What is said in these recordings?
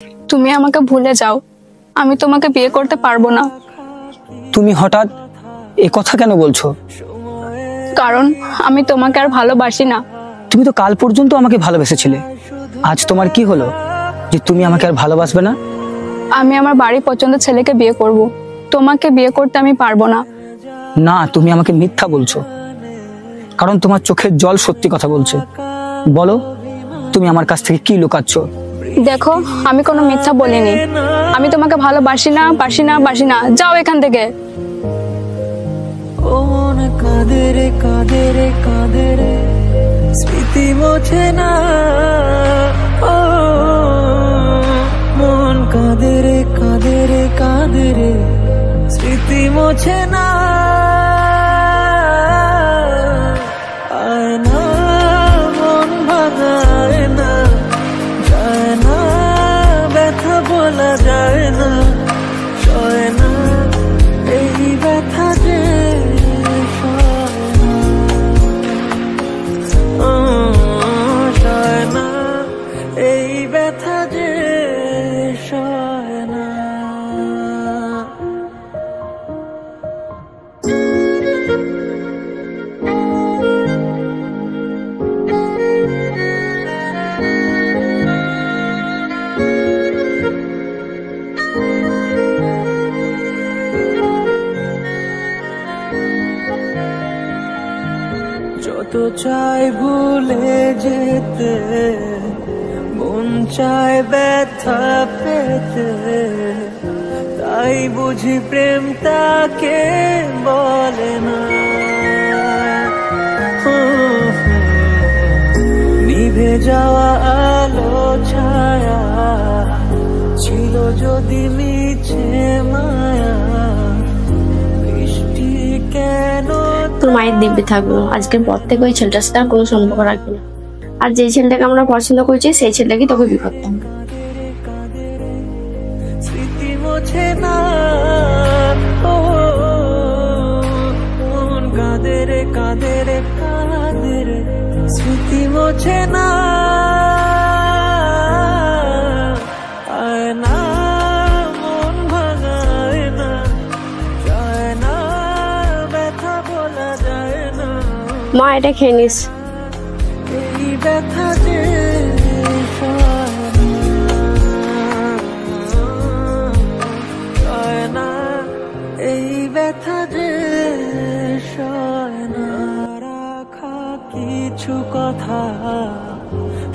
তুমি আমাকে ভুলে যাও, আমি তোমাকে বিয়ে করতে পারবো না। তুমি হঠাৎ এ কথা কেন বলছো? কারণ আমি তোমাকে আর ভালোবাসি না। তুমি তো কাল পর্যন্ত আমাকে ভালোবেসেছিলে, আজ তোমার কি হলো যে তুমি আমাকে আর ভালোবাসবে না? আমি আমার বাড়ি পছন্দের ছেলেকে বিয়ে করব, তোমাকে বিয়ে করতে আমি পারবো না। না, তুমি আমাকে মিথ্যা বলছো, কারণ তোমার চোখের জল সত্যি কথা বলছে। বলো, তুমি আমার কাছ থেকে কি লুকাচ্ছ? দেখো, আমি কোনো মিথ্যা বলিনি। আমি তোমাকে ভালোবাসি না, বাসি না, বাসি না। যাও এখান থেকে। স্মৃতি মোছে না, ও মন কাঁদে রে, কাঁদে রে, কাঁদে রে, স্মৃতি মোছে না। আয় না, মন ভাঙায় না, যায় না, ব্যথা বলা যায় না, সয় না এই ব্যথা যে এই ব্যথা যে সয় না। যত চাই ভুলে যেতে, মন চায় ব্যথা পেতে, তাই বুঝি প্রেম তাকে বলে না। নিভে যাওয়া আলো ছায়া ছিল যদি মিছে মায়া, বৃষ্টি কেন তোর মায়ের দিব্যি থাকবো, আজকের পর থেকে ওই ছেলেটার সাথে আর কোনো সম্পর্ক রাখবি না। আর যে ছেলেটাকে আমরা পছন্দ করছি সেই ছেলেটাকে তোকে বিয়ে করতাম। স্মৃতি মোছে না, ও মন কাঁদে রে, কাঁদে রে, কাঁদে রে, স্মৃতি মোছে না। আয় না, মন ভাঙায় না, যায় না, ব্যথা বলা যায় না। মা, এটা খেয়ে নিস। এই ব্যথা যে সয় না, এই ব্যথা যে সয় না। রাখা কিছু কথা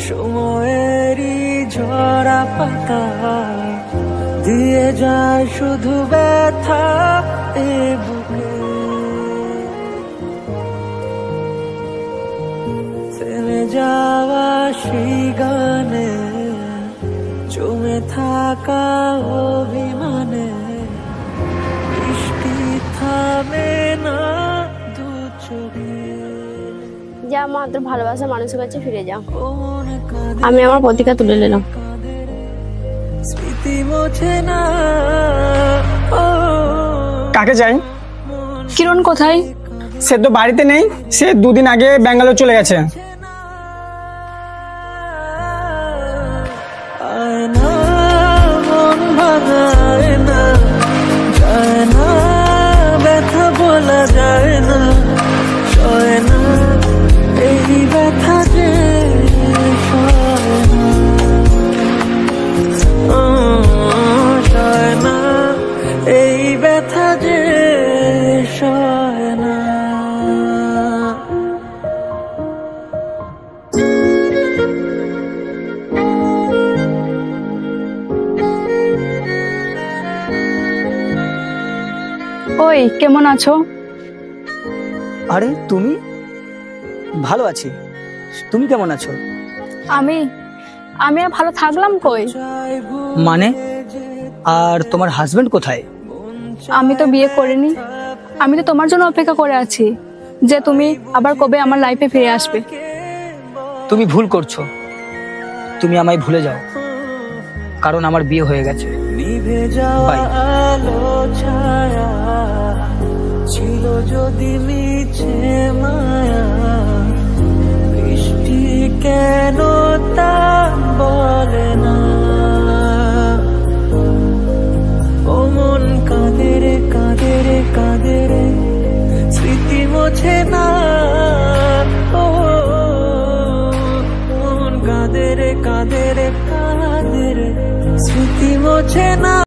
সময়েরই ঝরা পাতা দিয়ে যায় শুধু ব্যথা এ বুকে। ফেলে যাওয়া সেই গানে জমে থাকা অভিমানে, বৃষ্টি থামে না দু চোখে। যা মা, তোর ভালোবাসা মানুষের কাছে ফিরে যাও। আমি আমার প্রতিজ্ঞা তুলে নিলাম। স্মৃতি মোছে না, ও কাকে চাই? কিরণ কোথায়? সে তো বাড়িতে নেই, সে দুদিন আগে ব্যাঙ্গালোর চলে গেছে। আয় না, মন ভাঙায় না, যায় না, ব্যথা বলা যায় না, সয় না এই ব্যথা যে সয় না, সয় না এই ব্যথা যে সয় না। ওই, কেমন আছো? আরে তুমি? ভালো আছি, তুমি কেমন আছো? আমি আমি আর ভালো থাকলাম কই? মানে, আর তোমার হাজবেন্ড কোথায়? আমি তো বিয়ে করিনি, আমি তো তোমার জন্য অপেক্ষা করে আছি যে তুমি আবার কবে আমার লাইফে ফিরে আসবে। তুমি ভুল করছো, তুমি আমায় ভুলে যাও, কারণ আমার বিয়ে হয়ে গেছে। নিভে যাওয়া আলো ছায়া ছিল যদি মিছে মায়া, বৃষ্টি কেন তা বলে না। কাঁদে রে স্মৃতি মোছে না।